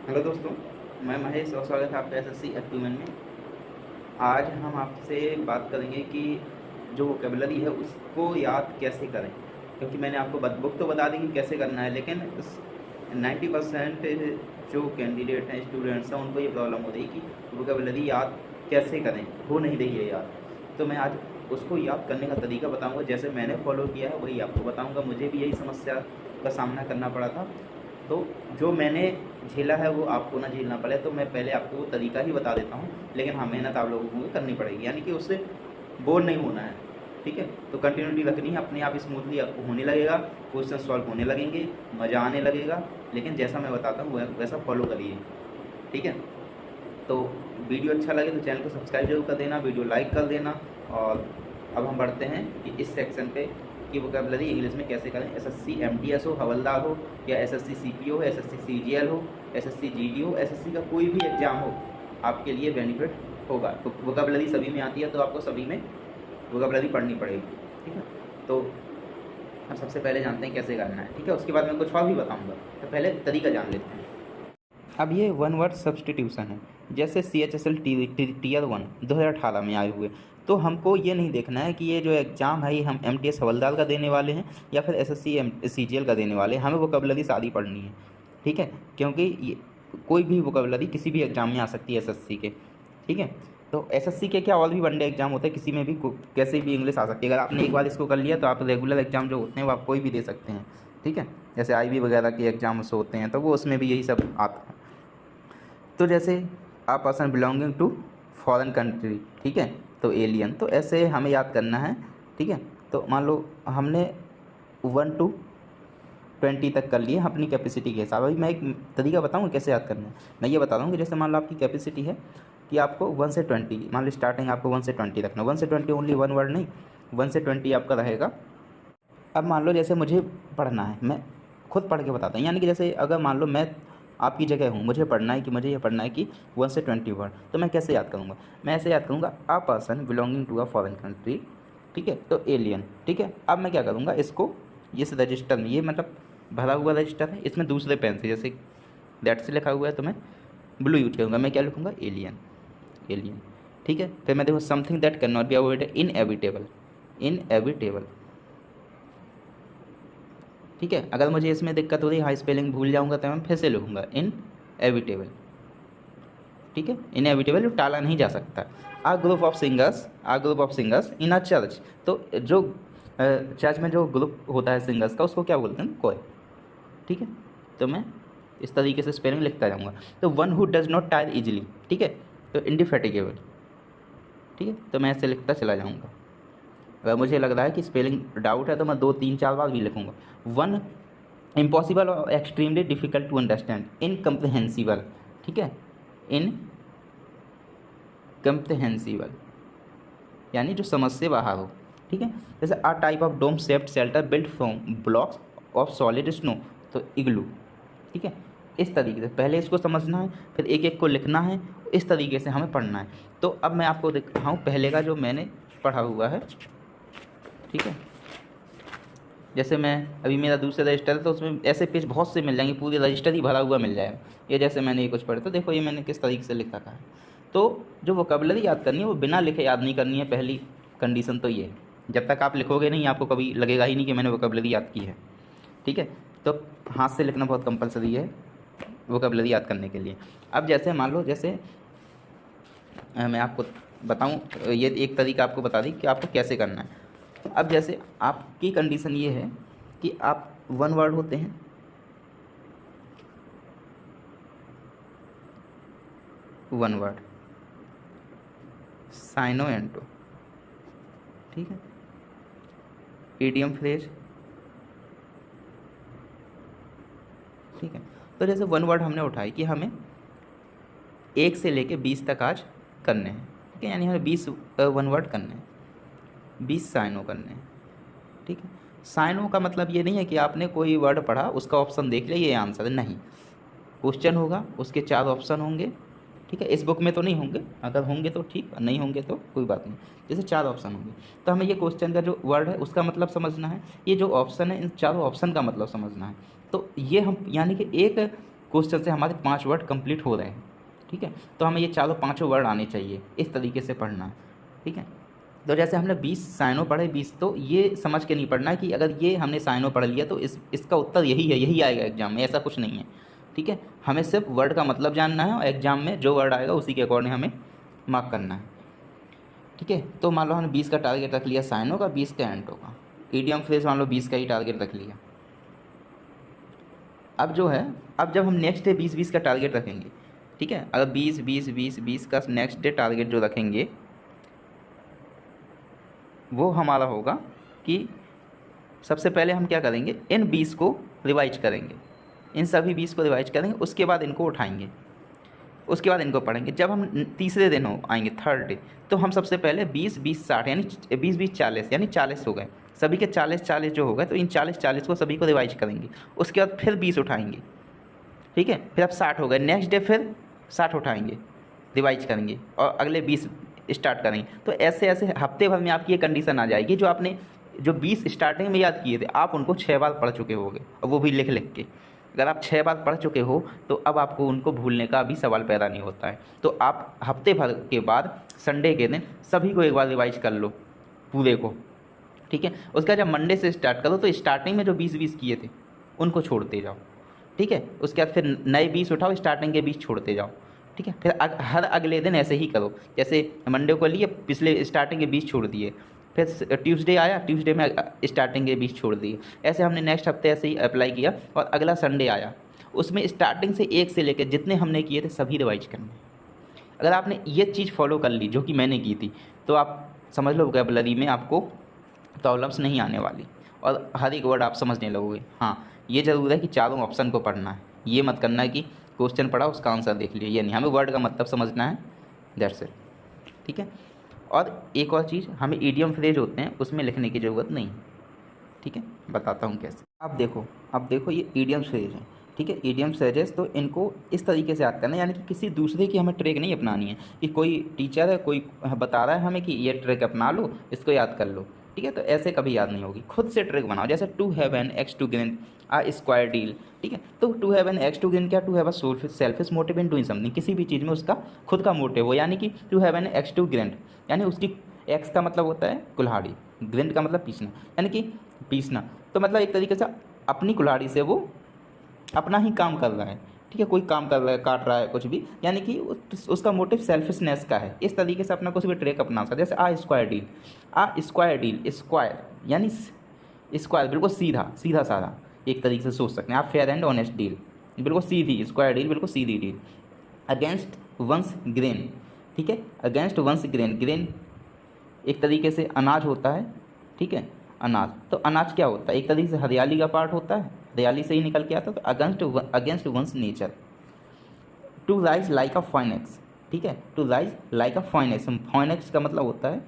Hello दोस्तों, मैं महेश और स्वागत है आपका एसएससी एक्यूमेन में। आज हम आपसे बात करेंगे कि जो वोकेबलरी है उसको याद कैसे करें, क्योंकि मैंने आपको बुक तो बता दी कि कैसे करना है, लेकिन 90% जो कैंडिडेट हैं, स्टूडेंट्स हैं, उनको ये प्रॉब्लम हो रही कि वोकेबलरी याद कैसे करें, हो नहीं रही है याद। तो मैं आज उसको याद करने का तरीका बताऊंगा, जैसे मैंने फॉलो किया है वही आपको बताऊंगा। मुझे भी यही समस्या का सामना करना पड़ा था, तो जो मैंने झेला है वो आपको ना झेलना पड़े, तो मैं पहले आपको वो तरीका ही बता देता हूँ। लेकिन हाँ, मेहनत आप लोगों को करनी पड़ेगी, यानी कि उससे बोर नहीं होना है। ठीक है, तो कंटिन्यूटी रखनी है, अपने आप स्मूथली होने लगेगा, क्वेश्चन सॉल्व होने लगेंगे, मज़ा आने लगेगा। लेकिन जैसा मैं बताता हूँ वैसा फॉलो करिए। ठीक है, तो वीडियो अच्छा लगे तो चैनल को सब्सक्राइब जरूर कर देना, वीडियो लाइक कर देना। और अब हम बढ़ते हैं कि इस सेक्शन पे कि वोकेबलरी इंग्लिश में कैसे करें। एसएससी एमटीएस हो, हवलदार हो, या एसएससी सीपीओ हो, एसएससी सीजीएल हो, एसएससी जीडी हो, एसएससी का कोई भी एग्ज़ाम हो, आपके लिए बेनिफिट होगा। तो वोकेबलरी सभी में आती है, तो आपको सभी में वोकेबलरी पढ़नी पड़ेगी। ठीक है, तो हम सबसे पहले जानते हैं कैसे करना है। ठीक है, उसके बाद मैं कुछ और भी बताऊँगा, तो पहले तरीका जान लेते हैं। अब ये वन वर्ड सब्सटीट्यूशन है, जैसे CHSL टीयर 1 2018 में आए हुए। तो हमको ये नहीं देखना है कि ये जो एग्ज़ाम है ये हम MTS हवलदार का देने वाले हैं या फिर SSC CGL का देने वाले हैं। हमें वोकेबलरी सारी पढ़नी है। ठीक है, क्योंकि ये कोई भी वोकेबलरी किसी भी एग्ज़ाम में आ सकती है SSC के। ठीक है, तो SSC के क्या और भी वनडे एग्ज़ाम होते हैं, किसी में भी कैसे भी इंग्लिश आ सकती है। अगर आपने एक बार इसको कर लिया तो आप रेगुलर एग्ज़ाम जो होते हैं वो आप कोई भी दे सकते हैं। ठीक है, जैसे IB वगैरह के एग्ज़ाम्स होते हैं तो वो उसमें भी यही सब आता है। तो जैसे a person belonging to foreign country, ठीक है, तो एलियन, तो ऐसे हमें याद करना है। ठीक है, तो मान लो हमने 1 to 20 तक कर लिए अपनी कैपेसिटी के हिसाब। अभी मैं एक तरीका बताऊँ कैसे याद करना है। मैं ये बता रहा हूँ कि जैसे मान लो आपकी कैपेसिटी है कि आपको 1 से 20, मान लो स्टार्टिंग आपको 1 से 20 रखना। 1 से 20 ओनली वन वर्ड नहीं, 1 से 20 आपका रहेगा। अब मान लो जैसे मुझे पढ़ना है, मैं खुद पढ़ के बताता हूँ, यानी कि जैसे अगर मान लो मैं आपकी जगह हूँ, मुझे पढ़ना है कि मुझे ये पढ़ना है कि 1 से 20 वर्ड, तो मैं कैसे याद करूँगा। मैं ऐसे याद करूँगा, a person belonging to a foreign country, ठीक है, तो एलियन। ठीक है, अब मैं क्या करूँगा, इसको इस रजिस्टर में, ये मतलब भरा हुआ रजिस्टर है, इसमें दूसरे पेन से जैसे दैट से लिखा हुआ है तो मैं ब्लू यूज करूँगा। मैं क्या लिखूँगा, एलियन, एलियन। ठीक है, फिर मैं देखो something that can not be avoided, inevitable, inevitable. ठीक है, अगर मुझे इसमें दिक्कत हो रही, हाई स्पेलिंग भूल जाऊंगा तो मैं फिर से लिखूंगा इनएविटेबल। ठीक है, इनएविटेबल जो टाला नहीं जा सकता। A group of singers, a group of singers in a church, तो जो चर्च में जो ग्रुप होता है सिंगर्स का उसको क्या बोलते हैं, कोय। ठीक है, तो मैं इस तरीके से स्पेलिंग लिखता जाऊँगा। तो one who does not tyre easily, ठीक है, तो इंडिफेटिगेबल। ठीक है, तो मैं ऐसे लिखता चला जाऊँगा। अगर मुझे लग रहा है कि स्पेलिंग डाउट है तो मैं 2 3 4 बार भी लिखूँगा। वन इम्पॉसिबल और एक्सट्रीमली डिफिकल्ट टू अंडरस्टैंड, इनकम्प्रिहेंसिबल। ठीक है, इनकम्प्रिहेंसिबल यानी जो समझ से बाहर हो। ठीक है, जैसे a type of dome shaped shelter built from blocks of solid snow, तो इग्लू। ठीक है, इस तरीके से पहले इसको समझना है, फिर एक एक को लिखना है, इस तरीके से हमें पढ़ना है। तो अब मैं आपको दिखाऊँ पहले का जो मैंने पढ़ा हुआ है। ठीक है, जैसे मैं अभी मेरा दूसरा रजिस्टर है तो उसमें ऐसे पेज बहुत से मिल जाएंगे, पूरे रजिस्टर ही भरा हुआ मिल जाएगा। ये जैसे मैंने ये कुछ पढ़ा, तो देखो ये मैंने किस तरीके से लिख रखा है। तो जो वोकेबलरी याद करनी है वो बिना लिखे याद नहीं करनी है, पहली कंडीशन तो ये है। जब तक आप लिखोगे नहीं आपको कभी लगेगा ही नहीं कि मैंने वोकेबलरी याद की है। ठीक है, तो हाथ से लिखना बहुत कंपलसरी है वोकेबलरी याद करने के लिए। अब जैसे मान लो, जैसे मैं आपको बताऊँ, ये एक तरीका आपको बता दी कि आपको कैसे करना है। अब जैसे आपकी कंडीशन ये है कि आप वन वर्ड होते हैं, वन वर्ड, साइनो एंटो, ठीक है, ईडियम फ्रेज। ठीक है, तो जैसे वन वर्ड हमने उठाई कि हमें 1 से लेके 20 तक आज करने हैं। ठीक है, यानी हमें 20 वन वर्ड करने हैं, 20 साइनो करने हैं। ठीक है, साइनो का मतलब ये नहीं है कि आपने कोई वर्ड पढ़ा उसका ऑप्शन देख लिया ये आंसर है, नहीं। क्वेश्चन होगा, उसके 4 ऑप्शन होंगे। ठीक है, इस बुक में तो नहीं होंगे, अगर होंगे तो ठीक, नहीं होंगे तो कोई बात नहीं। जैसे 4 ऑप्शन होंगे तो हमें ये क्वेश्चन का जो वर्ड है उसका मतलब समझना है, ये जो ऑप्शन है इन चारों ऑप्शन का मतलब समझना है। तो ये हम यानी कि एक क्वेश्चन से हमारे 5 वर्ड कंप्लीट हो रहे हैं। ठीक है, तो हमें ये चारों पाँचों वर्ड आने चाहिए, इस तरीके से पढ़ना है। ठीक है, तो जैसे हमने 20 साइनो पढ़े 20, तो ये समझ के नहीं पढ़ना है कि अगर ये हमने साइनो पढ़ लिया तो इसका उत्तर यही है, यही आएगा एग्जाम में, ऐसा कुछ नहीं है। ठीक है, हमें सिर्फ वर्ड का मतलब जानना है और एग्जाम में जो वर्ड आएगा उसी के अकॉर्डिंग हमें मार्क करना है। ठीक है, तो मान लो हमने 20 का टारगेट रख लिया साइनो का, 20 का एंटो का, ईडियम फ्रेज मान लो 20 का ही टारगेट रख लिया। अब जो है, अब जब हम नेक्स्ट डे 20-20 का टारगेट रखेंगे, ठीक है, अगर 20-20-20-20 का नेक्स्ट डे टारगेट जो रखेंगे वो हमारा होगा कि सबसे पहले हम क्या करेंगे, इन 20 को रिवाइज करेंगे, इन सभी 20 को रिवाइज करेंगे, उसके बाद इनको उठाएंगे, उसके बाद इनको पढ़ेंगे। जब हम तीसरे दिन हो आएंगे थर्ड डे, तो हम सबसे पहले 20-20-60 यानी 20-20-40 यानी 40 हो गए, सभी के 40-40 जो हो गए, तो इन 40-40 को सभी को रिवाइज करेंगे, उसके बाद फिर 20 उठाएंगे। ठीक है, फिर अब 60 हो गए, नेक्स्ट डे फिर 60 उठाएंगे, रिवाइज करेंगे और अगले 20 स्टार्ट करेंगे। तो ऐसे ऐसे हफ्ते भर में आपकी ये कंडीशन आ जाएगी, जो आपने जो 20 स्टार्टिंग में याद किए थे आप उनको 6 बार पढ़ चुके होंगे, और वो भी लिख लिख के। अगर आप 6 बार पढ़ चुके हो तो अब आपको उनको भूलने का भी सवाल पैदा नहीं होता है। तो आप हफ्ते भर के बाद संडे के दिन सभी को एक बार रिवाइज कर लो पूरे को। ठीक है, उसका जब मंडे से स्टार्ट करो तो स्टार्टिंग में जो 20-20 किए थे उनको छोड़ते जाओ। ठीक है, उसके बाद फिर नए 20 उठाओ, स्टार्टिंग के 20 छोड़ते जाओ। ठीक है, फिर हर अगले दिन ऐसे ही करो, जैसे मंडे को लिए पिछले स्टार्टिंग के 20 छोड़ दिए, फिर ट्यूसडे आया, ट्यूसडे में स्टार्टिंग के 20 छोड़ दिए, ऐसे हमने नेक्स्ट हफ्ते ऐसे ही अप्लाई किया। और अगला संडे आया, उसमें स्टार्टिंग से 1 से लेकर जितने हमने किए थे सभी रिवाइज करने। अगर आपने ये चीज़ फॉलो कर ली जो कि मैंने की थी, तो आप समझ लो वोकैबुलरी में आपको प्रॉब्लम्स नहीं आने वाली और हर एक वर्ड आप समझने लगोगे। हाँ, ये ज़रूर है कि चारों ऑप्शन को पढ़ना है, ये मत करना है कि क्वेश्चन पढ़ा उसका आंसर देख लिया, ये नहीं, हमें वर्ड का मतलब समझना है, दैट्स इट। ठीक है, और एक और चीज़, हमें ईडियम फ्रेज होते हैं उसमें लिखने की ज़रूरत नहीं। ठीक है, बताता हूँ कैसे। अब देखो ये ईडियम फ्रेज है। ठीक है, ईडियम फ्रेजेस, तो इनको इस तरीके से याद करना है, यानी कि किसी दूसरे की हमें ट्रिक नहीं अपनानी है कि कोई टीचर है, कोई बता रहा है हमें कि ये ट्रिक अपना लो, इसको याद कर लो। ठीक है, तो ऐसे कभी याद नहीं होगी, खुद से ट्रिक बनाओ। जैसे to have an axe to grind a square deal. ठीक है, तो to have an axe to grind क्या, to have a selfish motive in doing something, किसी भी चीज़ में उसका खुद का मोटिव हो, यानी कि to have an axe to grind यानी उसकी एक्स का मतलब होता है कुल्हाड़ी, ग्रेंड का मतलब पीसना, यानी कि पीसना, तो मतलब एक तरीके से अपनी कुल्हाड़ी से वो अपना ही काम कर रहा है। ठीक है, कोई काम कर रहा है, काट रहा है कुछ भी, यानी कि उसका मोटिव सेल्फिशनेस का है। इस तरीके से अपना कुछ भी ट्रिक अपना सकते, जैसे आ स्क्वायर डील, स्क्वायर यानी स्क्वायर बिल्कुल सीधा सीधा साधा, एक तरीके से सोच सकते हैं आप। फेयर एंड ऑनेस्ट डील, बिल्कुल सीधी, स्क्वायर डील बिल्कुल सीधी डील। अगेंस्ट वंस ग्रेन, ठीक है, अगेंस्ट वंस ग्रेन, ग्रेन एक तरीके से अनाज होता है। ठीक है, अनाज, तो अनाज क्या होता है, एक तरीके से हरियाली का पार्ट होता है, हरियाली से ही निकल के आता है। तो against one's nature, to rise like a phoenix. ठीक है, to rise like a phoenix, phoenix का मतलब होता है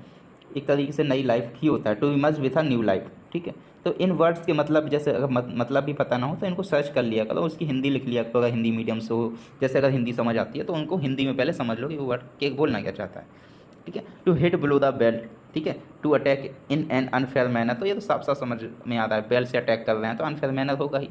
एक तरीके से नई लाइफ ही होता है, to emerge with a new life. ठीक है, तो इन वर्ड्स के मतलब, जैसे अगर मतलब भी पता ना हो तो इनको सर्च कर लिया करो, उसकी हिंदी लिख लिया करो अगर हिंदी मीडियम से हो। जैसे अगर हिंदी समझ आती है तो उनको हिंदी में पहले समझ लो कि वो वर्ड के बोलना क्या चाहता है। ठीक है, to hit below the belt. ठीक है, to attack in an unfair manner, तो ये तो साफ साफ समझ में आ रहा है, बेल्ट से अटैक कर रहे हैं तो अनफेयर मैनर होगा ही।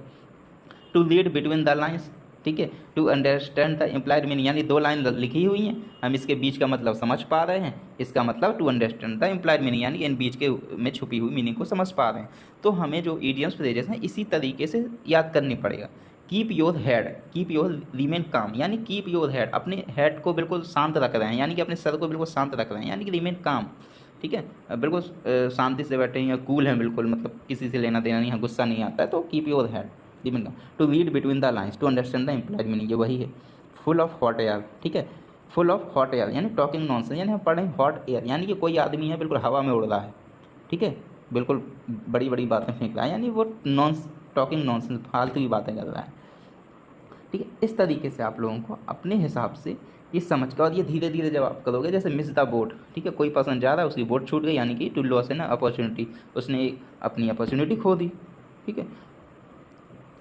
To read between the lines, ठीक है, to understand the implied meaning, यानी 2 लाइन लिखी हुई हैं, हम इसके बीच का मतलब समझ पा रहे हैं, इसका मतलब to understand the implied meaning, यानी इन बीच के में छुपी हुई मीनिंग को समझ पा रहे हैं। तो हमें जो ईडियम्स फ्रेजेस हैं इसी तरीके से याद करनी पड़ेगा। Keep your head, keep your remain काम, यानी कीप योर हेड, अपने हेड को बिल्कुल शांत रख रहे हैं, यानी कि अपने सर को बिल्कुल शांत रख रहे हैं, यानी कि रिमेन काम। ठीक है, बिल्कुल शांति से बैठे हैं, कूल हैं बिल्कुल, मतलब किसी से लेना देना नहीं है, गुस्सा नहीं आता है, तो keep your head remain calm. To read between the lines, to understand the implied meaning, ये वही है। फुल ऑफ हॉट एयर, ठीक है, फुल ऑफ हॉट एयर यानी टॉकिंग नॉनसेंस, यानी हम पढ़ रहे हैं हॉट एयर, यानी कि कोई आदमी है बिल्कुल हवा में उड़ रहा है। ठीक है, बिल्कुल बड़ी बड़ी बातें फेंक रहा है, यानी वो टॉकिंग नॉनसेंस, फालतू की बातें कर रहा है। ठीक है, इस तरीके से आप लोगों को अपने हिसाब से ये समझ कर, और ये धीरे धीरे जब आप करोगे, जैसे मिस द बोट। ठीक है, कोई पर्सन जा रहा है, उसकी बोट छूट गई, यानी कि टू लॉस एन अपॉर्चुनिटी, उसने अपनी अपॉर्चुनिटी खो दी। ठीक है,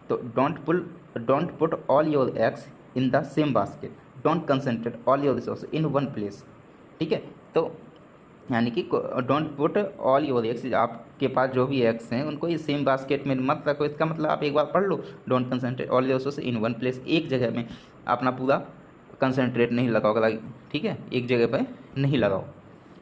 तो don't put all your eggs in the same basket, don't concentrate all your resource in one place. ठीक है, तो यानी कि don't put all your eggs, आपके पास जो भी एग्स हैं उनको इस सेम बास्केट में मत रखो। इसका मतलब आप एक बार पढ़ लो, don't concentrate all your source in one place, एक जगह में अपना पूरा कंसंट्रेट नहीं लगाओ, ठीक है, एक जगह पर नहीं लगाओ।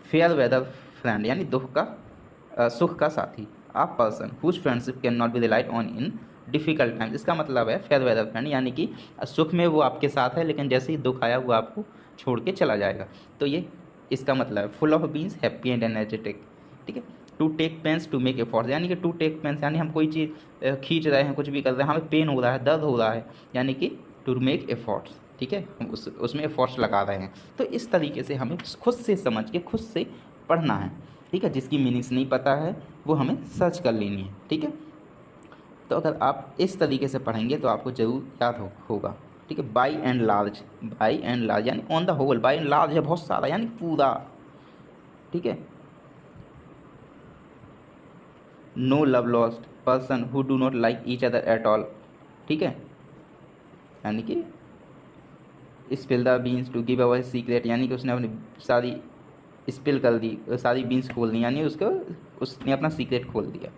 फेयर वेदर फ्रेंड, यानी दुख का सुख का साथी, आप person whose friendship can not be relied on in difficult times. इसका मतलब है फेयर वेदर फ्रेंड, यानी कि सुख में वो आपके साथ है, लेकिन जैसे ही दुख आया वो आपको छोड़ के चला जाएगा। तो ये इसका मतलब है full of beans happy and energetic, ठीक है। To take pains to make efforts, यानी कि टू टेक पेन्स यानी हम कोई चीज़ खींच रहे हैं, कुछ भी कर रहे हैं, हमें पेन हो रहा है, दर्द हो रहा है, यानी कि टू मेक एफर्ट्स, ठीक है, हम उसमें एफर्ट्स लगा रहे हैं। तो इस तरीके से हमें खुद से समझ के खुद से पढ़ना है, ठीक है। जिसकी मीनिंग्स नहीं पता है वो हमें सर्च कर लेनी है, ठीक है। तो अगर आप इस तरीके से पढ़ेंगे तो आपको ज़रूर याद होगा, ठीक है। By and large, by and large यानी on the whole, by and large है बहुत सारा, यानी पूरा, ठीक है। No love lost person who do not like each other at all, ठीक है, यानी कि spill the beans to give our secret, यानी कि उसने अपनी सारी स्पिल कर दी, सारी बीन्स खोल दी, यानी उसने अपना सीक्रेट खोल दिया।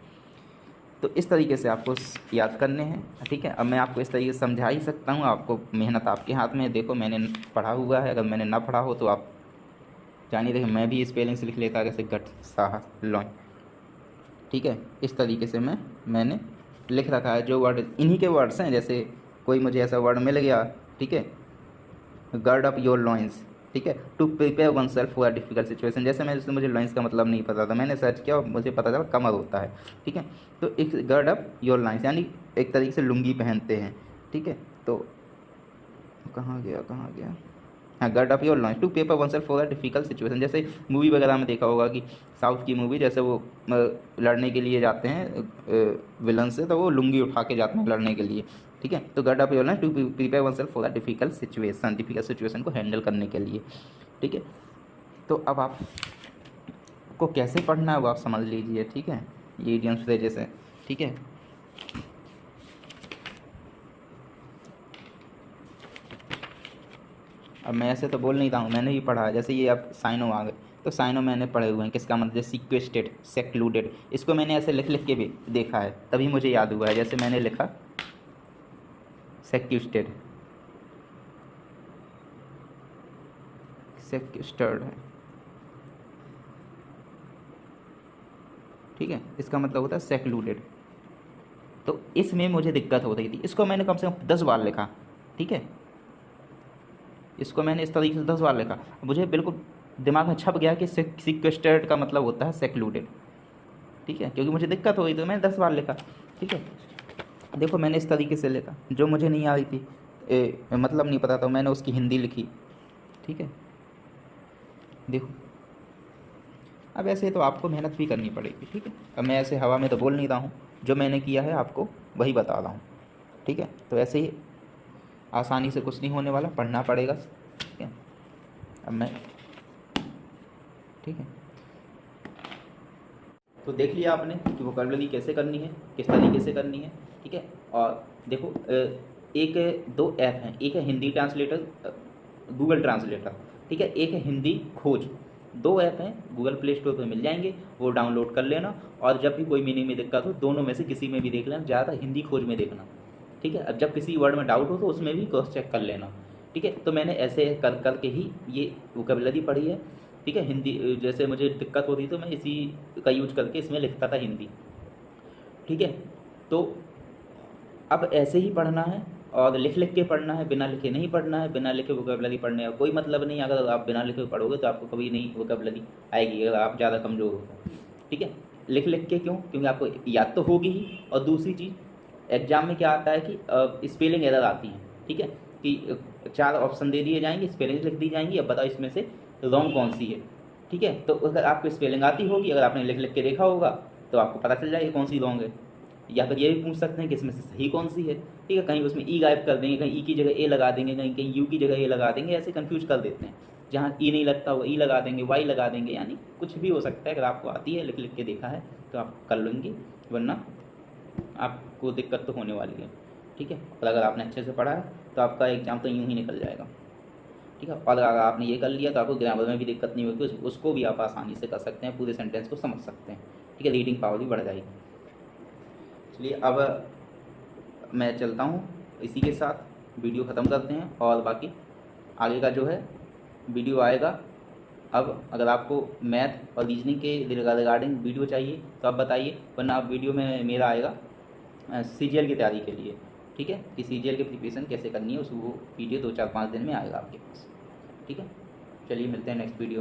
तो इस तरीके से आपको याद करने हैं, ठीक है। अब मैं आपको इस तरीके से समझा ही सकता हूँ, आपको मेहनत आपके हाथ में है। देखो मैंने पढ़ा हुआ है, अगर मैंने ना पढ़ा हो तो आप जानिए, देखिए मैं भी स्पेलिंग से लिख लेता कैसे गट साह लॉन्ग, ठीक है। इस तरीके से मैंने लिख रखा है, जो वर्ड इन्हीं के वर्ड्स हैं। जैसे कोई मुझे ऐसा वर्ड मिल गया, ठीक है, गर्ड अप योर लॉइंस, ठीक है, to prepare one self for a difficult situation. जैसे मुझे लॉइंस का मतलब नहीं पता था, मैंने सर्च किया और मुझे पता चला कमर होता है, ठीक है। तो एक गर्ड अप योर लॉइंस यानी एक तरीके से लुंगी पहनते हैं, ठीक है। तो कहाँ गया, हाँ, gird up your loins to prepare one self for a difficult situation. जैसे मूवी वगैरह में देखा होगा कि साउथ की मूवी, जैसे वो लड़ने के लिए जाते हैं विलन से, तो वो लुंगी उठा के जाते हैं लड़ने के लिए, ठीक है। तो gird up your loins to prepare one self for a difficult situation को हैंडल करने के लिए, ठीक है। तो अब आपको कैसे पढ़ना है वो आप समझ लीजिए, ठीक है, ये इडियम्स फ्रेजेस है, ठीक है। अब मैं ऐसे तो बोल नहीं रहा हूँ, मैंने भी पढ़ा है। जैसे ये अब साइनो आ गए, तो साइनो मैंने पढ़े हुए हैं, किसका मतलब सीक्वेस्टेड, सेक्लूडेड, इसको मैंने ऐसे लिख के भी देखा है, तभी मुझे याद हुआ है। जैसे मैंने लिखा सेक्वेस्टेड है, ठीक है, इसका मतलब होता है सेक्लूडेड। तो इसमें मुझे दिक्कत हो रही थी, इसको मैंने कम से कम 10 बार लिखा, ठीक है, इसको मैंने इस तरीके से 10 बार लिखा, मुझे बिल्कुल दिमाग में छप गया कि सीक्वेस्टेड का मतलब होता है सेक्लूडेड, ठीक है, क्योंकि मुझे दिक्कत हो रही थी, मैंने 10 बार लिखा, ठीक है। देखो मैंने इस तरीके से लिखा, जो मुझे नहीं आ रही थी, मतलब नहीं पता था, मैंने उसकी हिंदी लिखी, ठीक है। देखो अब ऐसे तो आपको मेहनत भी करनी पड़ेगी, ठीक है। अब मैं ऐसे हवा में तो बोल नहीं रहा हूँ, जो मैंने किया है आपको वही बता रहा हूँ, ठीक है। तो ऐसे ही आसानी से कुछ नहीं होने वाला, पढ़ना पड़ेगा, ठीक है। अब मैं, ठीक है, तो देख लिया आपने कि वोकैबुलरी कैसे करनी है, किस तरीके से करनी है, ठीक है। और देखो एक दो ऐप हैं, एक है हिंदी ट्रांसलेटर, गूगल ट्रांसलेटर, ठीक है, एक है हिंदी खोज। 2 ऐप हैं, गूगल प्ले स्टोर पर मिल जाएंगे, वो डाउनलोड कर लेना। और जब भी कोई मीनिंग में दिक्कत हो, दोनों में से किसी में भी देख लेना, ज़्यादा हिंदी खोज में देखना, ठीक है। अब जब किसी वर्ड में डाउट हो तो उसमें भी क्रॉस चेक कर लेना, ठीक है। तो मैंने ऐसे कर के ही ये वोकैबुलरी पढ़ी है, ठीक है। हिंदी जैसे मुझे दिक्कत होती तो मैं इसी का यूज करके इसमें लिखता था हिंदी, ठीक है। तो अब ऐसे ही पढ़ना है और लिख के पढ़ना है, बिना लिखे नहीं पढ़ना है। बिना लिखे वोकैबुलरी पढ़ने का कोई मतलब नहीं, अगर आप बिना लिखे पढ़ोगे तो आपको कभी नहीं वोकैबुलरी आएगी, अगर आप ज़्यादा कमज़ोर हो, ठीक है। लिख के क्यों, क्योंकि आपको याद तो होगी ही, और दूसरी चीज़ एग्जाम में क्या आता है कि स्पेलिंग एरर आती है, ठीक है, कि 4 ऑप्शन दे दिए जाएंगे, स्पेलिंग लिख दी जाएंगी, अब बताओ इसमें से रॉन्ग कौन सी है, ठीक है। तो अगर आपको स्पेलिंग आती होगी, अगर आपने लिख के देखा होगा तो आपको पता चल जाएगा कौन सी रॉन्ग है। या फिर ये भी पूछ सकते हैं कि इसमें से सही कौन सी है, ठीक है। कहीं उसमें ई गायब कर देंगे, कहीं ई की जगह ए लगा देंगे, कहीं कहीं यू की जगह ए लगा देंगे, ऐसे कंफ्यूज कर देते हैं। जहाँ ई नहीं लगता वो ई लगा देंगे, वाई लगा देंगे, यानी कुछ भी हो सकता है। अगर आपको आती है, लिख के देखा है तो आप कर लेंगे, वरना आपको दिक्कत तो होने वाली है, ठीक है। और अगर आपने अच्छे से पढ़ा है तो आपका एग्ज़ाम तो यूँ ही निकल जाएगा। ठीक है। और अगर आपने ये कर लिया तो आपको ग्रामर में भी दिक्कत नहीं होगी, उसको भी आप आसानी से कर सकते हैं, पूरे सेंटेंस को समझ सकते हैं। ठीक है, रीडिंग पावर भी बढ़ जाएगी। चलिए अब मैं चलता हूँ, इसी के साथ वीडियो ख़त्म करते हैं, और बाकी आगे का जो है वीडियो आएगा। अब अगर आपको मैथ और रीजनिंग के रिगार्डिंग वीडियो चाहिए तो आप बताइए, वरना आप वीडियो में मेरा आएगा CGL की तैयारी के लिए। ठीक है, कि CGL की प्रिपरेशन कैसे करनी है, उस वो वीडियो 2-4-5 दिन में आएगा आपके पास। ठीक है, चलिए मिलते हैं नेक्स्ट वीडियो में।